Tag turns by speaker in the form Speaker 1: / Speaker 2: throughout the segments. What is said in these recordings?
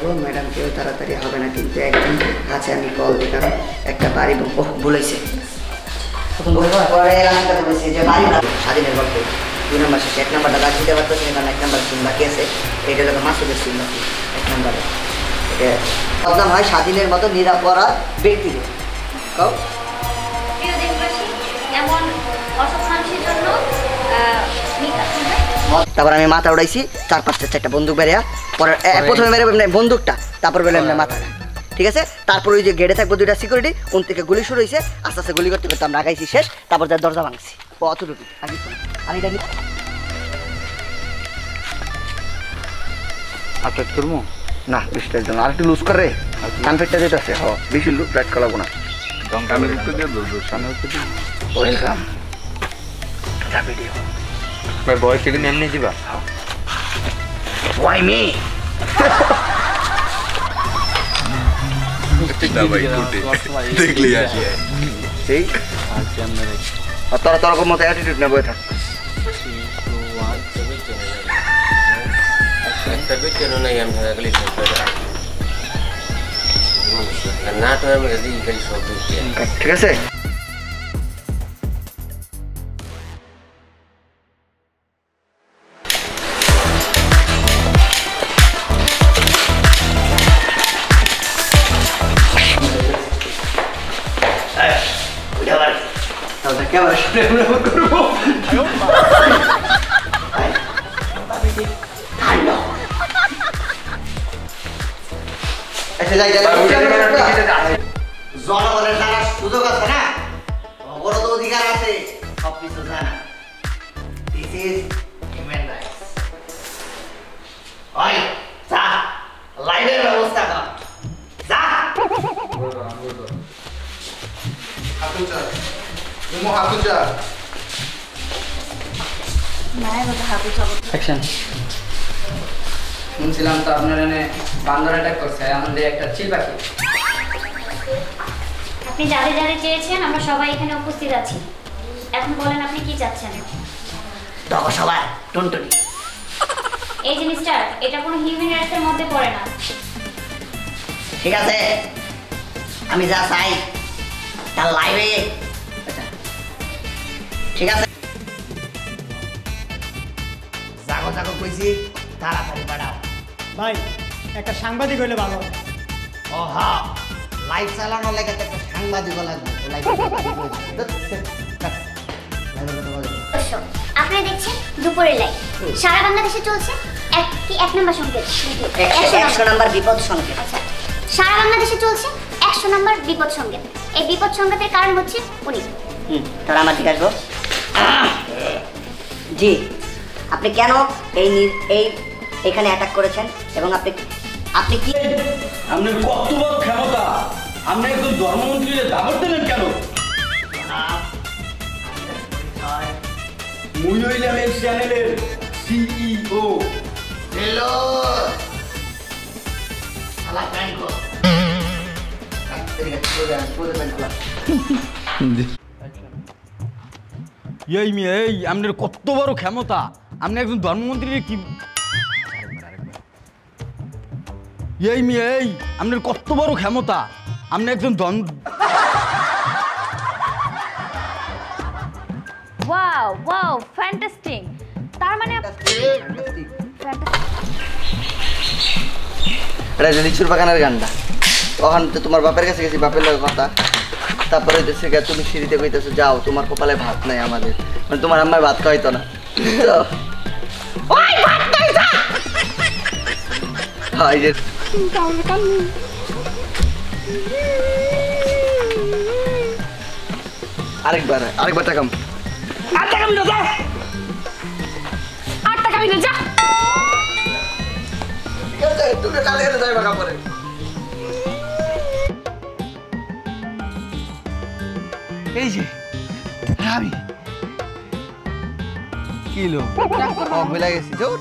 Speaker 1: যাবো ম্যাডাম কেউ তাড়াতাড়ি হবে না কিন্তু একদিন কাছে আমি কল দিই কারণ একটা বাড়ি বলেছে বলেছে যে বাড়ি স্বাধীনের গল্প 2 নম্বর শেষে 1 নম্বরটা গাছ দিতে পারতেছে কারণ 1 নম্বর সিম বাকি আছে এইটা হলো মাসুদের সিম বাকি 1 নম্বরে এটা বদনাম হয় স্বাধীনের মতো নিরাপরাধ ব্যক্তিদের কও
Speaker 2: প্রিয় দেশবাসী এমন অসৎ মানুষের জন্য
Speaker 1: তারপর আমি মাথা উড়াইছি 4-5-4টা বন্দুক বেরিয়া পরে প্রথমে মেরে বন্দুকটা তারপর বেলে এমনি মাথা ঠিক আছে তারপর ওই যে গেটে থাকবো 2টা সিকিউরিটি কোন থেকে গুলি শুরু হয়েছে আস্তে আস্তে গুলি করতে করতে আমরা আগাইছি শেষ তারপর তার দরজা ভাঙছি অতটুকু আগে আর এটা
Speaker 3: আটক করবো না বিস্তারিত আর একটু লুজ করে কানফেটটা যেটা আছে হ বেশি লাইট করাবো না দমকামের একটু দিয়ে সামনে একটু দিই ওয়েলকাম যা ভিডিও ভাই বয় কেটে এমনি দিবা ওয়াই মি দেখলি আসি সেই আর তোরা তোর মতো অ্যাটিটিউড না বয়ে থাক ঠিক আছে
Speaker 1: ক্যামেরা সামনে করবো জনগণের জানার সুযোগ আছে না বড় তো অধিকার আছে সবকিছু জানা দিস ইজ হিউম্যান রাইটস ওই যা লাইভের ব্যবস্থা কর যা হাতুচা তুমি হাতুচা
Speaker 4: অ্যাকশন শুনছিলাম তো আপনার এনে বান্দর অ্যাটাক করছে আমাদের একটা চিল পাখি
Speaker 2: আপনি যাদের যাদের চেয়েছেন আমরা সবাই এখানে উপস্থিত আছি এখন বলেন আপনি কি চাচ্ছেন
Speaker 1: তখন সবাই টুনটুনি
Speaker 2: এই যে মিস্টার এটা কোনো হিউম্যান রাইটসের মধ্যে পড়ে না
Speaker 1: ঠিক আছে আমি যা চাই তার লাইভে ঠিক আছে জাগো জাগো কইছি তাড়াতাড়ি বাড়াও
Speaker 5: ভাই একটা সাংবাদিক হইলে ভালো হয়
Speaker 1: ও হ্যাঁ লাইভ চালানোর লাগে একটা সাংবাদিক লাগবে
Speaker 2: আপনারা দেখছেন দুপুরের লাইভ সারা বাংলাদেশে চলছে এক নম্বর সংকেত
Speaker 1: 100 নম্বর বিপদ সংকেত
Speaker 2: আচ্ছা সারা বাংলাদেশে চলছে 100 নম্বর বিপদ সংকেত এই বিপদ সংকেতের কারণ হচ্ছে উনি
Speaker 1: তাহলে আমার দিকে আসবো জি আপনি কেন এই এখানে অ্যাটাক করেছেন এবং আপনি কি
Speaker 6: আপনার কত বড় ক্ষমতা আপনি একজন ধর্মমন্ত্রীর দাবত দিলেন কেন মুই হইলাম এই চ্যানেলের সিইও
Speaker 1: হ্যালো শালা প্যানকো
Speaker 6: এই মেয়ে এই আপনার কত বড় ক্ষমতা আপনি একজন ধর্মমন্ত্রীর কি এই মেয়ে এই আপনার কত বড় ক্ষমতা আপনি একজন
Speaker 2: ওয়াও ওয়াও ফ্যান্টাস্টিক তার মানে
Speaker 1: এটা লিচুর বাগানের গানটা ওখান তো তোমার বাপের কাছে গেছি বাপের লোক কথা তারপরে দেশে গিয়ে তুমি সিঁড়িতে কইতেছো যাও তোমার কপালে ভাত নাই আমাদের মানে তোমার আম্মার ভাত খাইতো না হাই যে আরেকবার টাকাম আর টাকা মিলে যা তুমি কালে যাই বাকা পরে এই যে আমি কিলো ভুলে গেছি জোর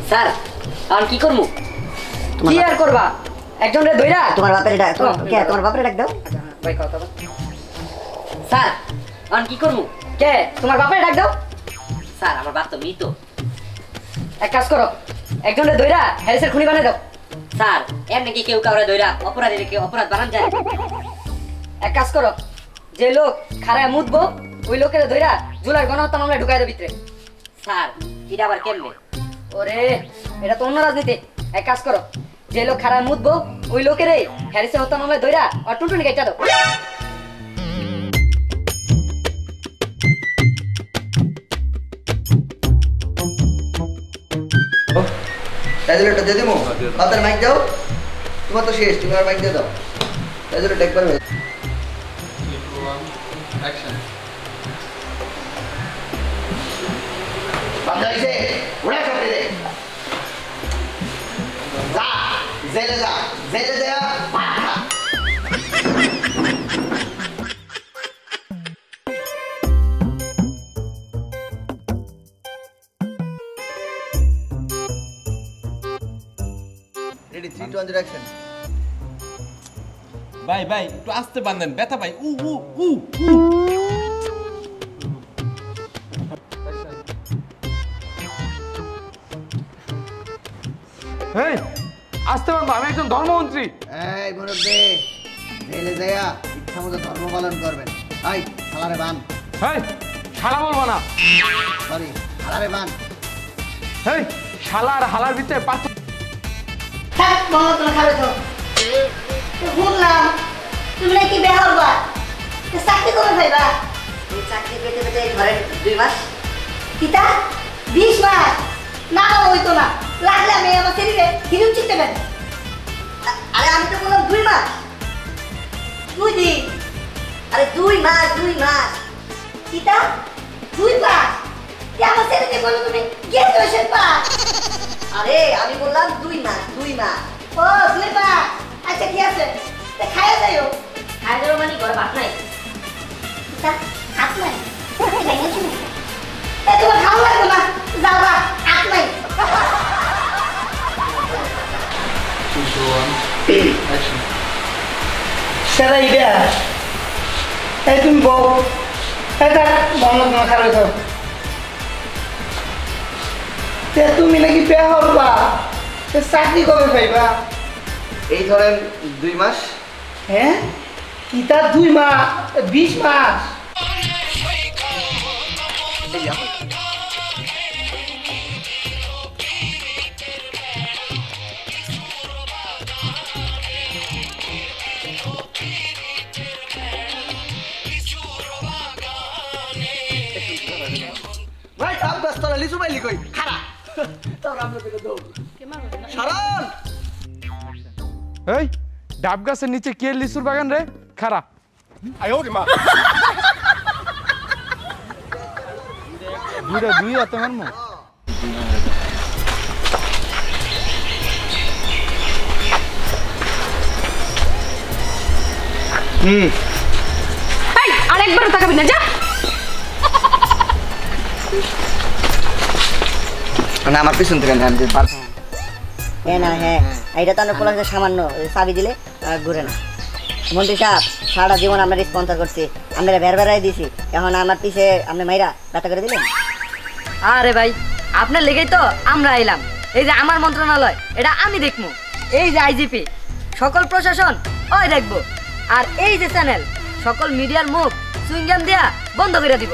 Speaker 7: স্যার আর কি করবো কি আর করবা একজন রে ধইরা
Speaker 1: তোমার বাপের ডাক কে তোমার বাপের ডাক দাও
Speaker 7: ভাই কথা বল স্যার আর কি করবো কে তোমার বাপের ডাক দাও স্যার আমার বাপ তো মৃত এক কাজ করো একজন রে ধইরা হ্যারিসের খুনি বানাই দাও স্যার এমনি কি কেউ কাউরে ধইরা অপরাধীকে কেউ অপরাধ বানান যায় এক কাজ করো যে লোক খারায় মুতবো ওই লোকের ধইরা জুলার গণহত্যা মামলায় ঢুকাই দাও ভিতরে স্যার এটা আবার কেমনে ওরে এটা তো অন্য রাজনীতি এক কাজ করো যে লোক খারাপ মুতবো ওই লোকের হ্যারিসের হত্যা মামলায় ধইরা আর টুনটুনি কেটে দাও
Speaker 1: তাইলে এটা দিয়ে দিমু বাপের মাইক দাও তোমার তো শেষ তুমি আর মাইক দিয়ে দাও তাইলে এটা একবার হয়ে
Speaker 3: অ্যাকশন বান্দা এসে উড়া করে দে যা জেলে যা পাঠা
Speaker 1: রেডি 3 2 1 অ্যাকশন
Speaker 8: ভাই ভাই একটু আস্তে বাঁধেন ব্যথা ভাই উ উ উ উ
Speaker 9: এই আস্তে বাঁধো আমি একজন ধর্মমন্ত্রী
Speaker 1: এই মুরব্বি জেলে যায়া ইচ্ছা মতো ধর্ম পালন করবেন এই শালারে বান
Speaker 9: এই শালা বলবো না
Speaker 1: সরি শালারে বান
Speaker 9: এই শালা আর হালার ভিতরে পার্থক্য
Speaker 2: থাক বলো তুমি খাবে তো বললাম তুমি নাকি বেহাল বা চাকরি করে ফেলবা
Speaker 1: এই চাকরি পেতে পেতে ঘরে 2 মাস
Speaker 2: কিতা 20 মাস না হইতো না লাগলে আমি আমার শরীরে হিরুম চিনতে পারি
Speaker 1: আরে আমি তো বললাম 2 মাস
Speaker 2: 2 দিন
Speaker 1: আরে 2 মাস
Speaker 2: কিতা 2 মাস কি আমার শরীরে বলো তুমি গ্রাজুয়েশন পাস
Speaker 1: আরে আমি বললাম 2 মাস
Speaker 2: ও 2 মাস আচ্ছা ঠিক আছে তে খাইয়া যাইও
Speaker 7: খাই দেবো মানে ঘরে ভাত নাই
Speaker 2: কিতা হাত নাই এ তোমার খাওয়া লাগবে না যাবা হাত নাই
Speaker 5: সেটা এটা এই তুমি বউ এটা বন্ধ তোমার খারাপ খাও তুমি নাকি বিয়া হবা চাকরি কবে পাইবা
Speaker 3: এই ধরেন 2 মাস
Speaker 5: হ্যাঁ কিতা 2 মাস 20 মাস
Speaker 3: ভাই তাপ ব্যস্ত না লিচু বাইলি কই খারা তারপর আমরা থেকে দৌড় সারণ
Speaker 9: এই ডাব গাছের নিচে কে লিচুর বাগান রে খারাপ দুইটা দুই হাতে মারমো
Speaker 7: আরেকবার তাকাবি না যা
Speaker 3: না আমার পিছন থেকে না আমি
Speaker 1: হ্যাঁ না হ্যাঁ এটা তো আমরা বললাম যে সামান্য চাবি দিলে ঘুরে না মন্ত্রী সাহেব সারা জীবন আমরা স্পন্সর করছি আমরা বেড়াই দিছি এখন আমার পিছে আপনি মাইরা ব্যথা করে দিলেন
Speaker 7: আরে ভাই আপনার লেগেই তো আমরা আইলাম এই যে আমার মন্ত্রণালয় এটা আমি দেখবো এই যে আইজিপি সকল প্রশাসন ওই দেখবো আর এই যে চ্যানেল সকল মিডিয়ার মুখ সুইংগাম দিয়া বন্ধ করে দিব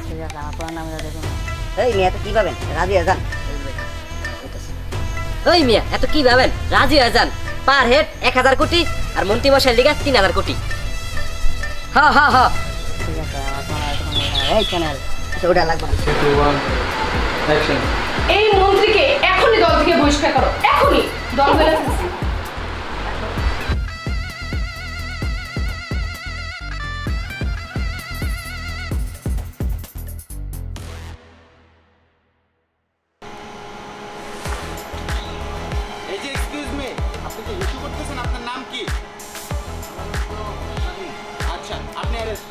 Speaker 1: ঠিক আছে আমার পুরান নাম দেখুন এই মেয়ে তো কি পাবেন রাজি যান
Speaker 7: ওই মিয়া এত কি ভাবেন রাজি হয়ে যান পার হেড 1000 কোটি আর মন্ত্রী মশাইয়ের লিগা 3000 কোটি হ্যাঁ হ্যাঁ হ্যাঁ
Speaker 1: ঠিক আছে এই চ্যানেল ওটা লাগবে না
Speaker 10: এই মন্ত্রীকে এখনই দল থেকে বহিষ্কার করো এখনই দল বেড়ে ফেলছি
Speaker 8: এই যে এক্সকিউজ মি আপনি তো ইস্যু করতেছেন আপনার নাম কি আচ্ছা আপনি অ্যারেস্ট